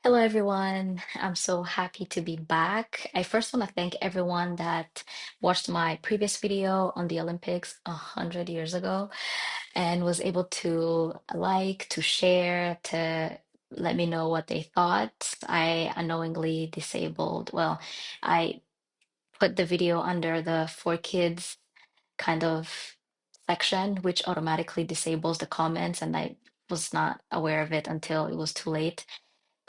Hello, everyone. I'm so happy to be back. I first want to thank everyone that watched my previous video on the Olympics 100 years ago and was able to like, to share, to let me know what they thought. I unknowingly disabled, well, I put the video under the for kids kind of section, which automatically disables the comments, and I was not aware of it until it was too late.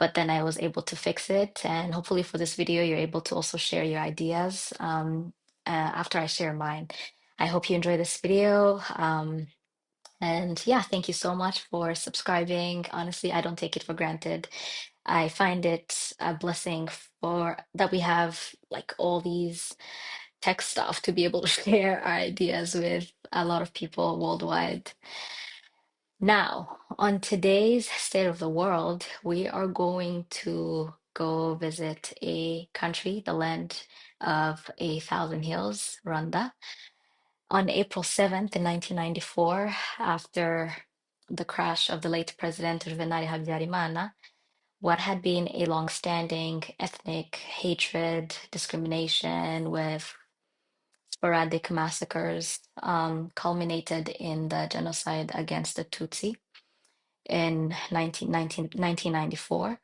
But then I was able to fix it. And hopefully for this video, you're able to also share your ideas after I share mine. I hope you enjoy this video. And yeah, thank you so much for subscribing. Honestly, I don't take it for granted. I find it a blessing for that we have like all these tech stuff to be able to share our ideas with a lot of people worldwide. Now, on today's State of the World, we are going to go visit a country, the land of a thousand hills, Rwanda. On April 7th in 1994, after the crash of the late President Juvenal Habyarimana, what had been a long-standing ethnic hatred, discrimination with sporadic massacres, culminated in the genocide against the Tutsi in 1994.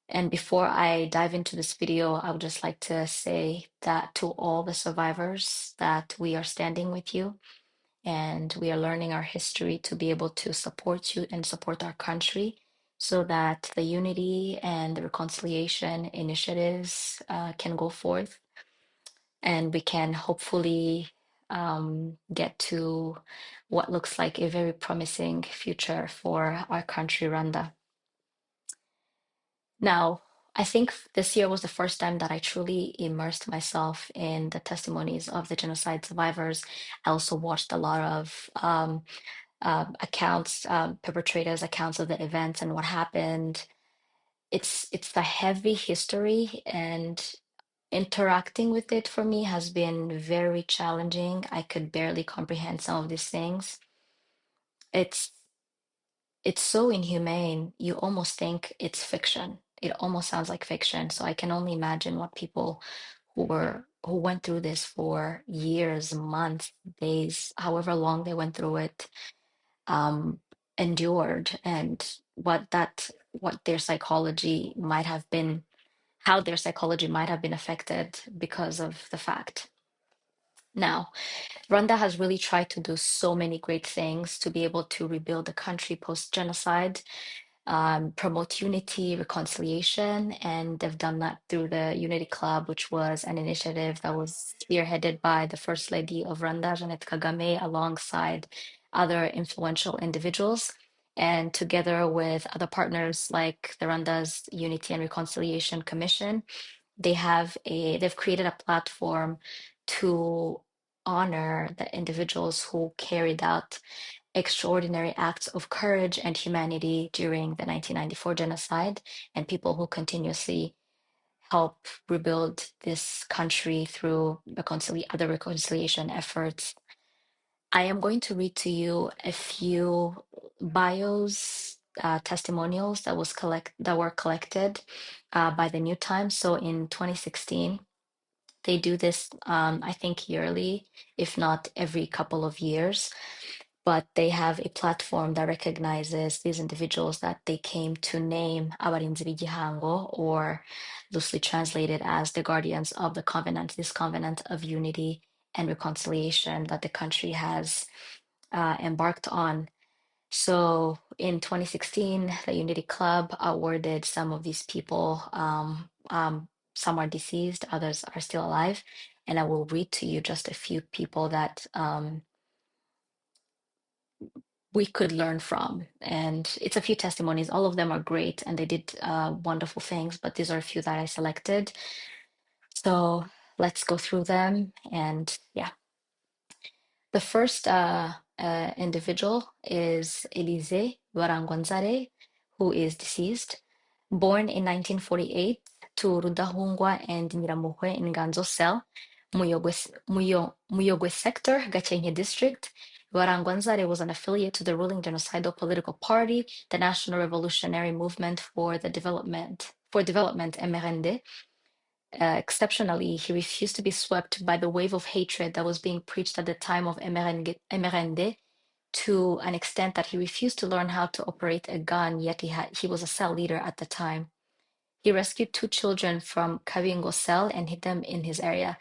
And before I dive into this video, I would just like to say that to all the survivors that we are standing with you and we are learning our history to be able to support you and support our country so that the unity and the reconciliation initiatives can go forth and we can hopefully get to what looks like a very promising future for our country, Rwanda. Now, I think this year was the first time that I truly immersed myself in the testimonies of the genocide survivors. I also watched a lot of accounts, perpetrators' accounts of the events and what happened. It's a heavy history, and interacting with it for me has been very challenging. I could barely comprehend some of these things. It's it's so inhumane. You almost think it's fiction. It almost sounds like fiction. So I can only imagine what people who went through this for years, months, days, however long they went through it, um, endured, and what their psychology might have been, how their psychology might have been affected because of the fact. Now, Rwanda has really tried to do so many great things to be able to rebuild the country post-genocide, promote unity, reconciliation, and they've done that through the Unity Club, which was an initiative that was spearheaded by the First Lady of Rwanda, Jeannette Kagame, alongside other influential individuals. And together with other partners like the Rwanda's Unity and Reconciliation Commission, they've created a platform to honor the individuals who carried out extraordinary acts of courage and humanity during the 1994 genocide, and people who continuously help rebuild this country through other reconciliation efforts. I am going to read to you a few bios, testimonials that were collected by the New Times. So in 2016, they do this, I think, yearly, if not every couple of years. But they have a platform that recognizes these individuals that they came to name Abarinzi b'Igihango, or loosely translated as the guardians of the covenant, this covenant of unity and reconciliation that the country has embarked on. So in 2016, the Unity Club awarded some of these people, some are deceased, others are still alive. And I will read to you just a few people that we could learn from. And it's a few testimonies. All of them are great and they did wonderful things, but these are a few that I selected. So let's go through them. And yeah, the first individual is Elise Barangwanzare, who is deceased, born in 1948 to Rudahungwa and Nyiramuhwe in Ganzo Cell, Muyogwe sector, Gakenke district. Rwarangwanzare was an affiliate to the ruling genocidal political party, the National Revolutionary Movement for Development, MRND. Exceptionally, he refused to be swept by the wave of hatred that was being preached at the time of MRND, to an extent that he refused to learn how to operate a gun, yet he was a cell leader at the time. He rescued two children from Kabingo cell and hid them in his area.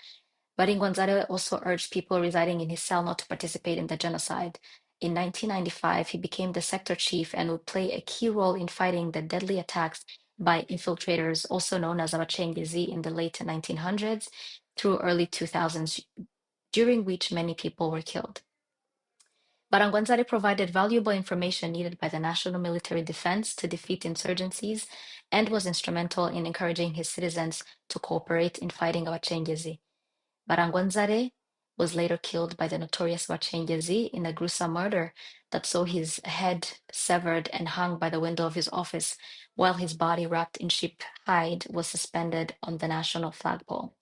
Baringwanzare also urged people residing in his cell not to participate in the genocide. In 1995, he became the sector chief and would play a key role in fighting the deadly attacks by infiltrators, also known as Abacengezi, in the late 1900s through early 2000s, during which many people were killed. Barangwanzare provided valuable information needed by the National Military Defense to defeat insurgencies and was instrumental in encouraging his citizens to cooperate in fighting Abacengezi. Barangwanzare was later killed by the notorious Abacengezi in a gruesome murder that saw his head severed and hung by the window of his office, while his body, wrapped in sheep hide, was suspended on the national flagpole.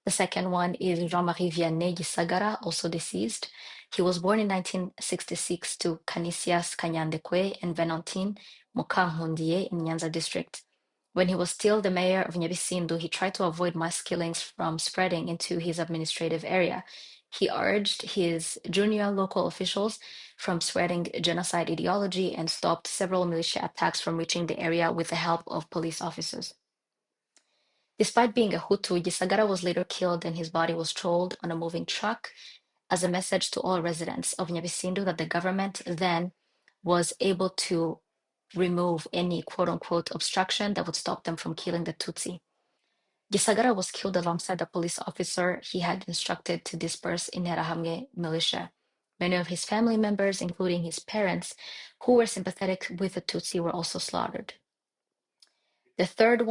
The second one is Jean-Marie Vianney Gisagara, also deceased. He was born in 1966 to Canisius Kanyandekwe and Venantine Mukanghundiye in Nyanza district. When he was still the mayor of Nyabisindu, he tried to avoid mass killings from spreading into his administrative area. He urged his junior local officials from spreading genocide ideology and stopped several militia attacks from reaching the area with the help of police officers. Despite being a Hutu, Gisagara was later killed and his body was trolled on a moving truck as a message to all residents of Nyabisindu that the government then was able to remove any quote unquote obstruction that would stop them from killing the Tutsi. Gisagara was killed alongside the police officer he had instructed to disperse in Interahamwe militia. Many of his family members, including his parents, who were sympathetic with the Tutsi, were also slaughtered. The third one,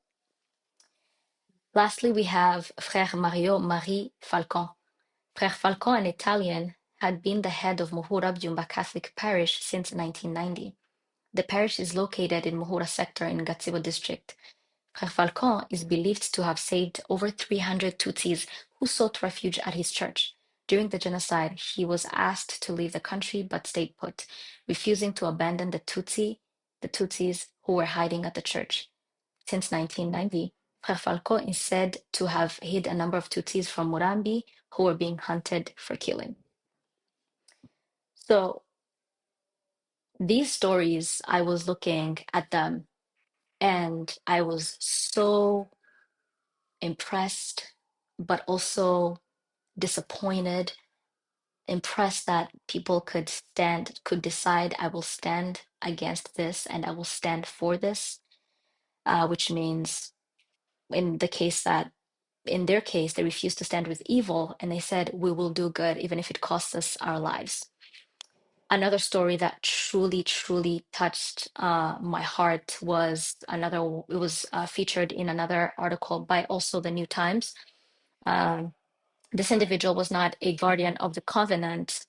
lastly, we have Frère Mario Marie Falcon. Frère Falcon, an Italian, had been the head of Muhura Byumba Catholic Parish since 1990. The parish is located in Muhura sector in Gatsibo district. Frère Falcon is believed to have saved over 300 Tutsis who sought refuge at his church. During the genocide, he was asked to leave the country but stayed put, refusing to abandon the Tutsis who were hiding at the church. Since 1990, Frère Falcon is said to have hid a number of Tutsis from Murambi who were being hunted for killing. So these stories, I was looking at them and I was so impressed, but also disappointed, impressed that people could decide, I will stand against this and I will stand for this, which means in their case, they refused to stand with evil and they said, we will do good even if it costs us our lives. Another story that truly, truly touched my heart was it was featured in another article by also the New Times. This individual was not a guardian of the covenant,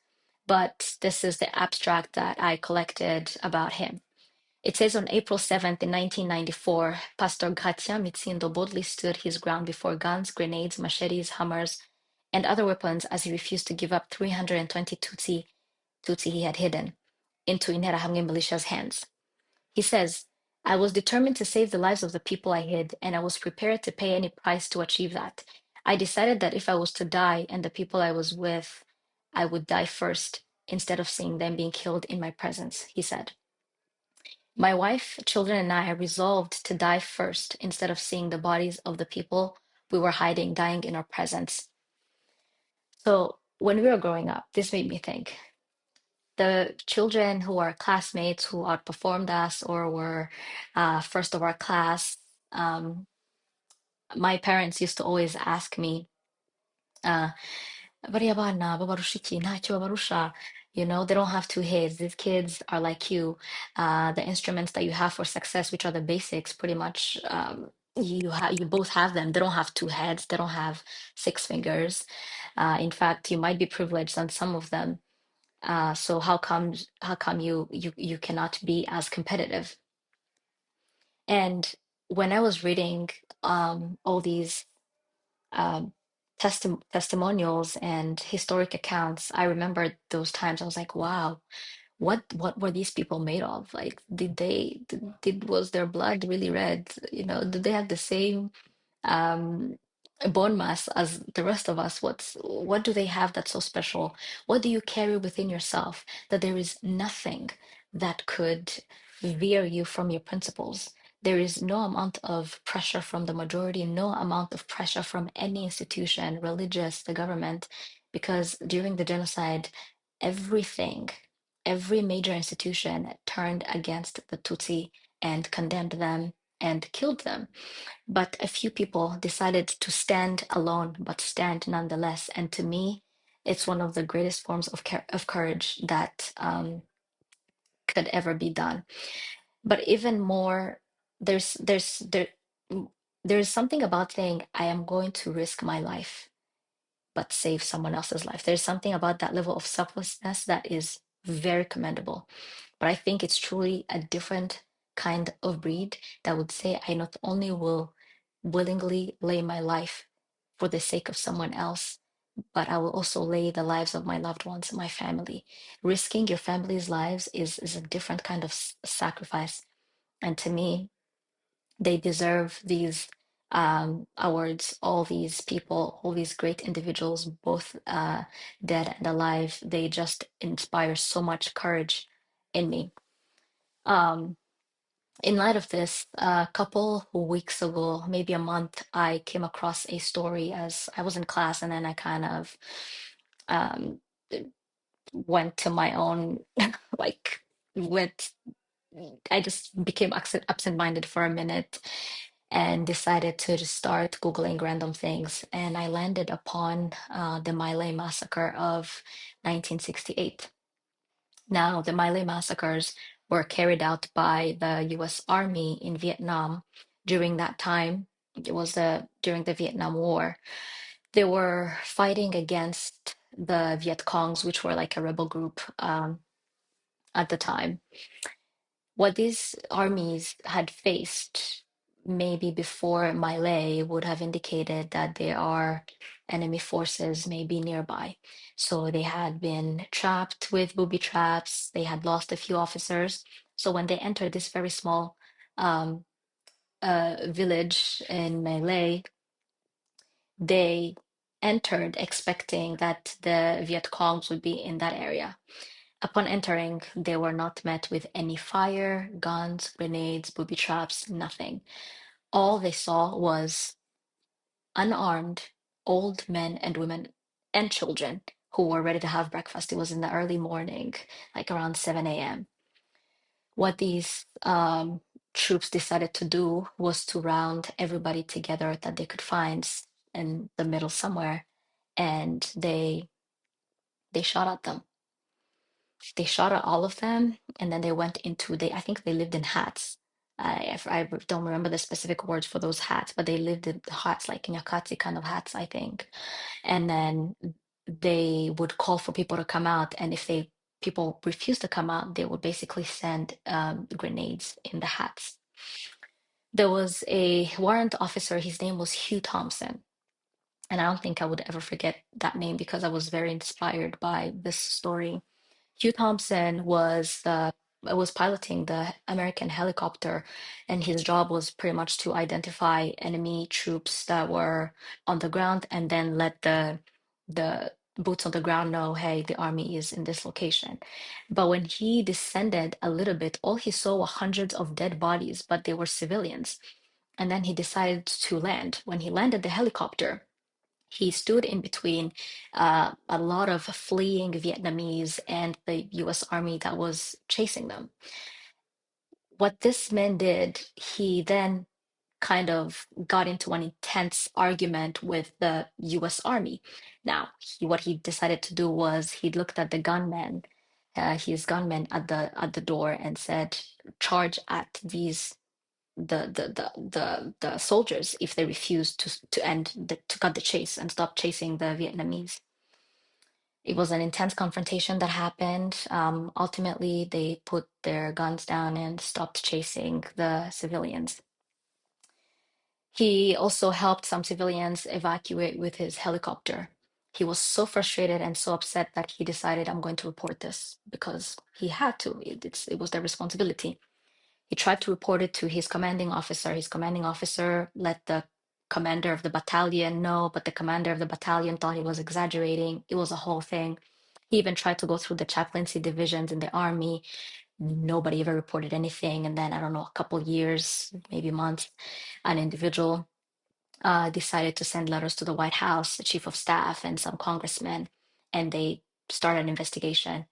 but this is the abstract that I collected about him. It says on April 7th in 1994, Pastor Gratien Mitsindo boldly stood his ground before guns, grenades, machetes, hammers, and other weapons as he refused to give up 320 Tutsi he had hidden into Interahamwe militia's hands. He says, I was determined to save the lives of the people I hid, and I was prepared to pay any price to achieve that. I decided that if I was to die and the people I was with, I would die first instead of seeing them being killed in my presence, he said. My wife, children, and I resolved to die first instead of seeing the bodies of the people we were hiding dying in our presence. So when we were growing up, this made me think. The children who are classmates who outperformed us or were first of our class, my parents used to always ask me, uh, bariya bana babarusha iki? Ntacyo babarusha. You know, they don't have two heads. These kids are like you. The instruments that you have for success, which are the basics, pretty much, you both have them. They don't have two heads. They don't have six fingers. In fact, you might be privileged on some of them. So how come you cannot be as competitive? And when I was reading all these um, testimonials and historic accounts, I remember those times. I was like, wow, what were these people made of? Like, was their blood really red? You know, did they have the same um, bone mass as the rest of us? What do they have that's so special? What do you carry within yourself that there is nothing that could veer you from your principles? There is no amount of pressure from the majority, no amount of pressure from any institution, religious, the government, because during the genocide, everything, every major institution turned against the Tutsi and condemned them and killed them. But a few people decided to stand alone, but stand nonetheless. And to me, it's one of the greatest forms of courage that could ever be done. But even more, there there's something about saying, I am going to risk my life, but save someone else's life. There's something about that level of selflessness that is very commendable. But I think it's truly a different kind of breed that would say, I not only will willingly lay my life for the sake of someone else, but I will also lay the lives of my loved ones, my family. Risking your family's lives is a different kind of sacrifice. And to me, they deserve these awards, all these people, all these great individuals, both dead and alive. They just inspire so much courage in me. Um, in light of this, a couple weeks ago, maybe a month, I came across a story as I was in class, and then I kind of um, went to my own, like, went, I just became absent-minded for a minute and decided to just start Googling random things. And I landed upon the My Lai massacre of 1968. Now, the My Lai massacres were carried out by the US Army in Vietnam during that time. It was during the Vietnam War. They were fighting against the Viet Congs, which were like a rebel group at the time. What these armies had faced maybe before My Lai would have indicated that there are enemy forces maybe nearby. So they had been trapped with booby traps, they had lost a few officers. So when they entered this very small um, village in My Lai, they entered expecting that the Viet Congs would be in that area. Upon entering, they were not met with any fire, guns, grenades, booby traps, nothing. All they saw was unarmed old men and women and children who were ready to have breakfast. It was in the early morning, like around 7 a.m. What these troops decided to do was to round everybody together that they could find in the middle somewhere, and they shot at them. They shot at all of them, and then they went into I think they lived in hats. I don't remember the specific words for those hats, but they lived in hats, like nyakatsi kind of hats, I think. And then they would call for people to come out, and if people refused to come out, they would basically send grenades in the hats. There was a warrant officer, his name was Hugh Thompson, and I don't think I would ever forget that name because I was very inspired by this story. Hugh Thompson was piloting the American helicopter, and his job was pretty much to identify enemy troops that were on the ground and then let the boots on the ground know, hey, the army is in this location. But when he descended a little bit, all he saw were hundreds of dead bodies, but they were civilians. And then he decided to land. When he landed the helicopter, he stood in between a lot of fleeing Vietnamese and the US Army that was chasing them. What this man did, he then kind of got into an intense argument with the US Army. Now, what he decided to do was he looked at the gunman, his gunman at the door, and said, "Charge at these the soldiers if they refuse to cut the chase and stop chasing the Vietnamese." It was an intense confrontation that happened. Ultimately, they put their guns down and stopped chasing the civilians. He also helped some civilians evacuate with his helicopter. He was so frustrated and so upset that he decided, I'm going to report this because he had to. It was their responsibility. He tried to report it to his commanding officer. His commanding officer let the commander of the battalion know, but the commander of the battalion thought he was exaggerating. It was a whole thing. He even tried to go through the chaplaincy divisions in the army. Nobody ever reported anything. And then, I don't know, a couple years, maybe months, an individual decided to send letters to the White House, the chief of staff, and some congressmen, and they started an investigation.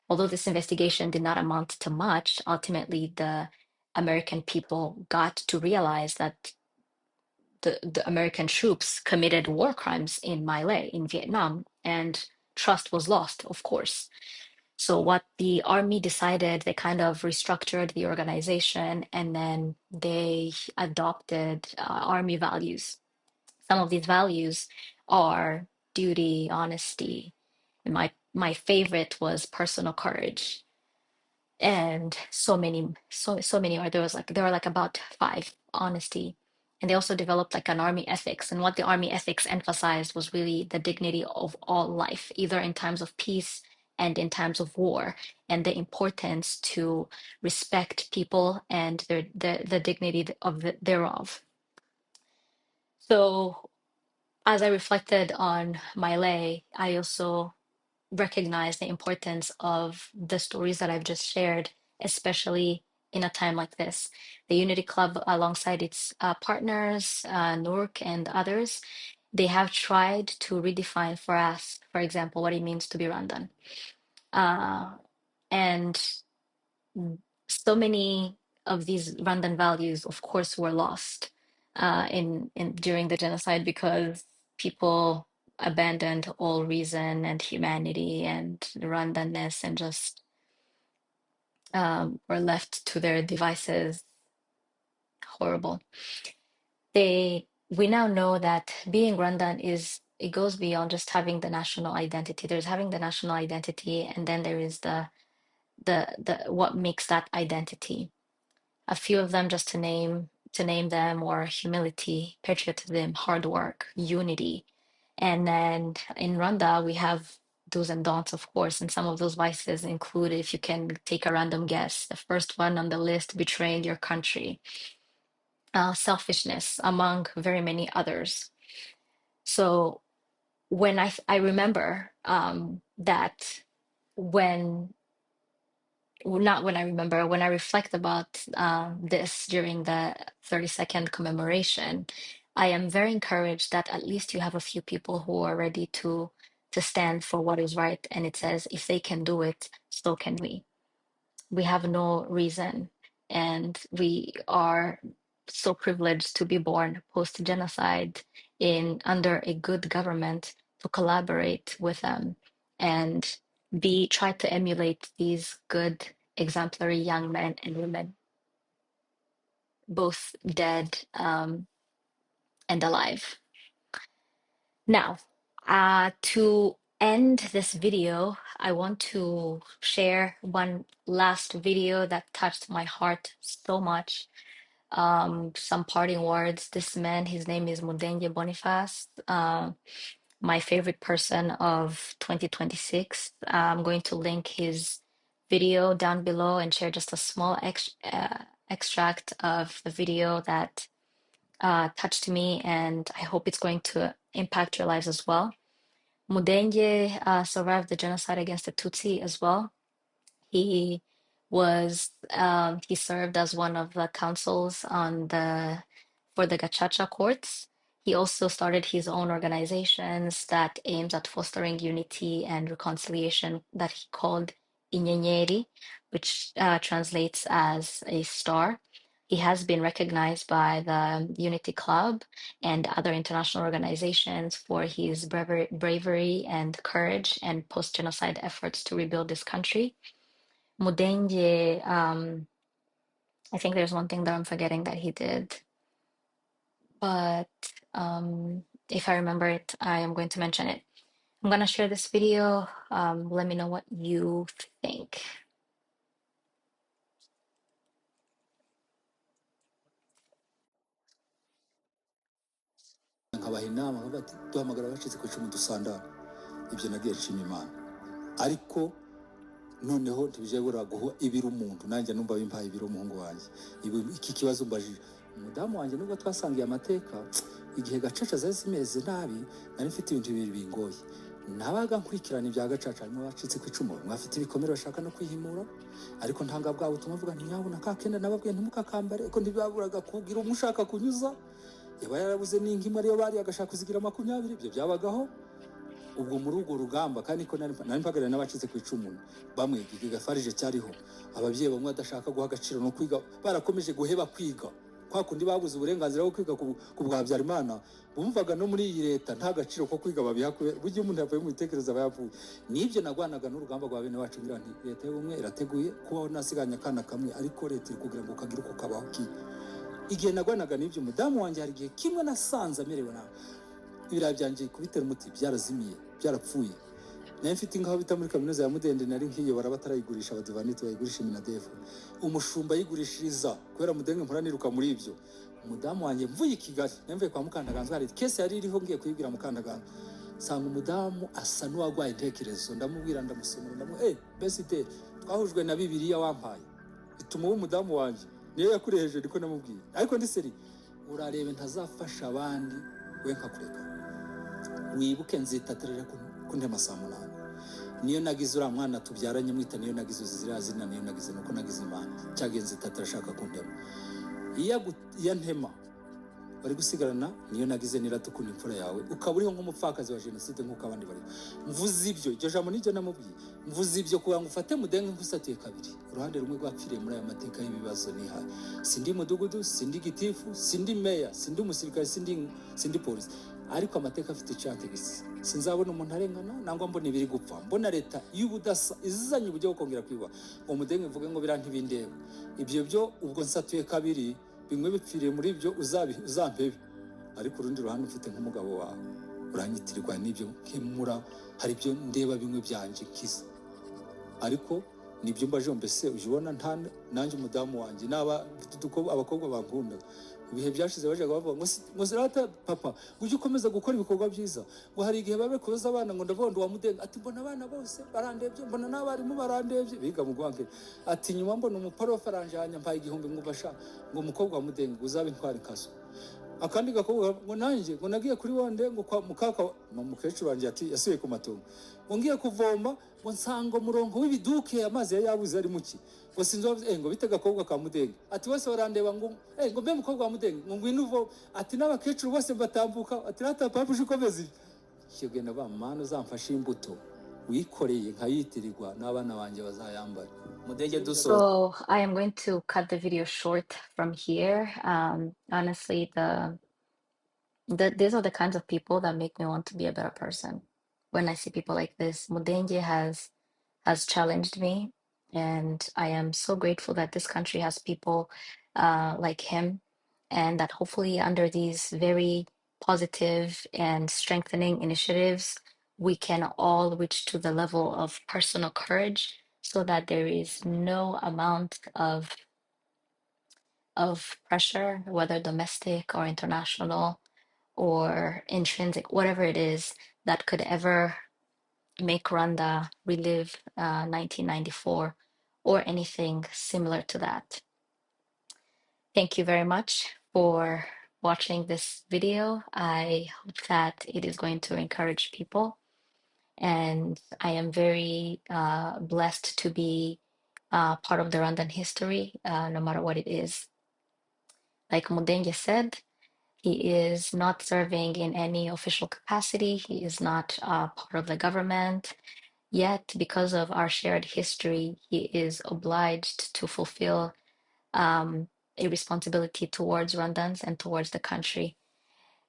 Although this investigation did not amount to much, ultimately the American people got to realize that the American troops committed war crimes in My Lai, in Vietnam, and trust was lost, of course. So what the army decided, they kind of restructured the organization and then they adopted army values. Some of these values are duty, honesty, and my favorite was personal courage. And so many are there were like about five, honesty. And they also developed like an army ethics. And what the army ethics emphasized was really the dignity of all life, either in times of peace and in times of war, and the importance to respect people and the dignity thereof. So as I reflected on my lay, I also recognize the importance of the stories that I've just shared, especially in a time like this. The Unity Club, alongside its partners, Noork and others, they have tried to redefine for us, for example, what it means to be Rwandan. Uh, and so many of these Rwandan values, of course, were lost in during the genocide because people abandoned all reason and humanity and Rwandanness and just were left to their devices. Horrible. We now know that being Rwandan is it goes beyond just having the national identity. There's having the national identity, and then there is the what makes that identity. A few of them just to name them or humility, patriotism, hard work, unity. And then in Rwanda, we have do's and don'ts, of course, and some of those vices include, if you can take a random guess, the first one on the list, betraying your country, selfishness, among very many others. So when I remember that when well, not when I remember, when I reflect about this during the 32nd commemoration, I am very encouraged that at least you have a few people who are ready to stand for what is right. And it says, if they can do it, so can we. We have no reason, and we are so privileged to be born post-genocide in under a good government to collaborate with them and be try to emulate these good exemplary young men and women, both dead and alive. Now, to end this video, I want to share one last video that touched my heart so much. Some parting words. This man, his name is Mudenye Boniface, my favorite person of 2026. I'm going to link his video down below and share just a small extract of the video that touched me, and I hope it's going to impact your lives as well. Mudenye survived the genocide against the Tutsi as well. He he served as one of the counsels on the for the Gacaca courts. He also started his own organizations that aims at fostering unity and reconciliation that he called Inyenyeri, which translates as a star. He has been recognized by the Unity Club and other international organizations for his bravery and courage and post-genocide efforts to rebuild this country. Mudenje, I think there's one thing that I'm forgetting that he did, but if I remember it, I am going to mention it. I'm gonna share this video. Let me know what you think. nkabaha inama nkavuga ati duhamagara abacitse ku icumu dusandara. Ibyo nagiye nshima Imana, ariko noneho ntibijebura guha ibiro umuntu, nanjye numva bimpaye ibiro umuhungu wanjye. Iki kibazo mbajije umudamu wanjye, nubwo twasangiye amateka, igihe gacaca zari zimeze nabi, nari mfite ibintu bibiri bingoye. Nabaga nkurikirana ibya gacaca, harimo abacitse ku icumu, mwafite ibikomere bashaka no kwihimura, ariko ntanga bwa butumwa mvuga nti nyabuna kakenda nababwiye ntimukakambare, ariko ntibaburaga kugira umushaka kunyuza, yaba yarabuze n'inkima ariyo bari agashaka kuzigira 20, ibyo byabagaho. Ubwo muri urwo rugamba kandi ko nari mpagarara n'abacitse ku icumu bamwe, gigafarije cyariho ababyeyi bamwe badashaka guha agaciro no kwiga, barakomeje guheba kwiga, kwa kundi babuze uburenganzira bwo kwiga ku bwa Habyarimana, bumvaga no muri iyi leta nta gaciro ko kwiga babiha, buryo umuntu yavuye mu bitekerezo aba yavuye. Nibyo nagwanaga n'urugamba rwa bene wacu, ngira nti leta y'ubumwe irateguye kubaho nasiganya akana kamwe, ariko leta iri kugira ngo kagira uko kabaho ki. Igihe nagwanaga n'ibyo, umudamu wanjye hari igihe kimwe nasanze amerewe nabi, ibirayi byanjye kubitera umuti byarazimiye, byarapfuye. Nari mfite ingaho bita muri kaminuza ya Mudende, nari nkiyobora batarayigurisha, abadivaniti bayigurisha Minadefu, umushumba yigurishiriza kubera Mudende mpora niruka muri ibyo. Umudamu wanjye mvuye i Kigali, nemvuye kwa Mukandaganzwa, hari kese yari iriho ngiye kuyibwira Mukandaganzwa, sanga umudamu asa n'uwagwaye intekerezo, ndamubwira ndamusomera, besite twahujwe na Bibiliya wampaye, bituma umudamu wanjye niyo yakureheje, niko namubwiye, ariko ndi seri, urarebe ntazafasha abandi we nkakureka, wibuke nzitaterera kuntema saa 8. Niyo nagize uriya mwana tubyaranye mwita niyo nagize uzizira zina, niyo nagize nuko nagize Imana, cyagenze itatera ashaka kuntema. Iya ntema bari gusigarana, niyo nagize niratukunda imfura yawe, ukaba uriho nk'umupfakazi wa jenoside nk'uko abandi bari. Mvuze ibyo, iryo jambo nijyo namubwiye, mvuze ibyo kugira ngo ufate Mudenge nk'usatiye kabiri, uruhande rumwe rwapfiriye muri aya mateka y'ibibazo nihaye. Sindi mudugudu, sindi gitifu, sindi meya, sindi umusirikare, sindi polisi, ariko amateka afite icyantegisi. Sinzabona umuntu arengana nangwa mbona ibiri gupfa, mbona leta y'ubudasa izanye uburyo bwo kongera kwiba ngo Mudenge mvuge ngo bira ntibindeba. Ibyo byo ubwo nsatuye kabiri, bimwe bipfiriye muri ibyo uzampebe, ariko urundi ruhande ufite nk'umugabo wawe uranyitirirwa n'ibyo nkemura, hari ibyo ndeba bimwe byanje kiza, ariko nibyo mbaje mbese ujibona nanjye umudamu wanjye naba abakobwa bankunda. Ibihe byashize bajaga bavuga ngo zirata papa ujye ukomeza gukora ibikorwa byiza, ngo hari igihe babe kuza abana ngo ndavondo wa Mudenge, ati mbona abana bose barandebye, mbona n'abarimu barandebye biga mu Rwange, ati nyuma mbona umuporofe aranjanya mpaye 1000 ngo basha ngo umukobwa wa Mudenge uzabe intwari kaso. Akandi gakobwa ngo nanjye ngo nagiye kuri wonde ngo kwa mukaka mukecuru wanjye ati yasuye ku matungo, ngo ngiye kuvoma ngo nsanga umurongo w'ibiduke amazi yabuze ari muki, ngo sinzo ngo bite gakobwa ka Mudenge, ati bose barandeba ngo ngo mbe mukobwa wa Mudenge ngo ngwino uvo, ati n'abakecuru bose batambuka, ati rata papa ukomeze kigenda ba mana zamfashe imbuto wikoreye nkayitirirwa n'abana banje bazayambara Mudenge duso. So I am going to cut the video short from here. Honestly, these are the kinds of people that make me want to be a better person. When I see people like this, Mudenge has challenged me, and I am so grateful that this country has people like him, and that hopefully under these very positive and strengthening initiatives, we can all reach to the level of personal courage so that there is no amount of pressure, whether domestic or international or intrinsic, whatever it is, that could ever make Rwanda relive 1994 or anything similar to that. Thank you very much for watching this video. I hope that it is going to encourage people. And I am very blessed to be part of the Rwandan history, no matter what it is. Like Mudenge said, he is not serving in any official capacity. He is not part of the government. Yet, because of our shared history, he is obliged to fulfill a responsibility towards Rwandans and towards the country.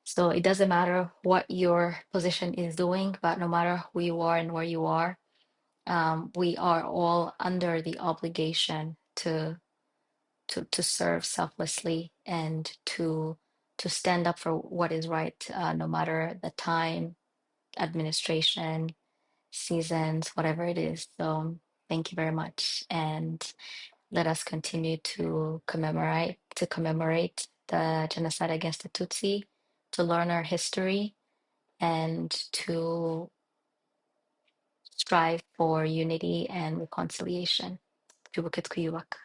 So it doesn't matter what your position is doing, but no matter who you are and where you are, we are all under the obligation to serve selflessly and to stand up for what is right, no matter the time, administration, seasons, whatever it is. So thank you very much, and let us continue to commemorate the genocide against the Tutsi to learn our history and to strive for unity and reconciliation. Twibuke twiyubaka.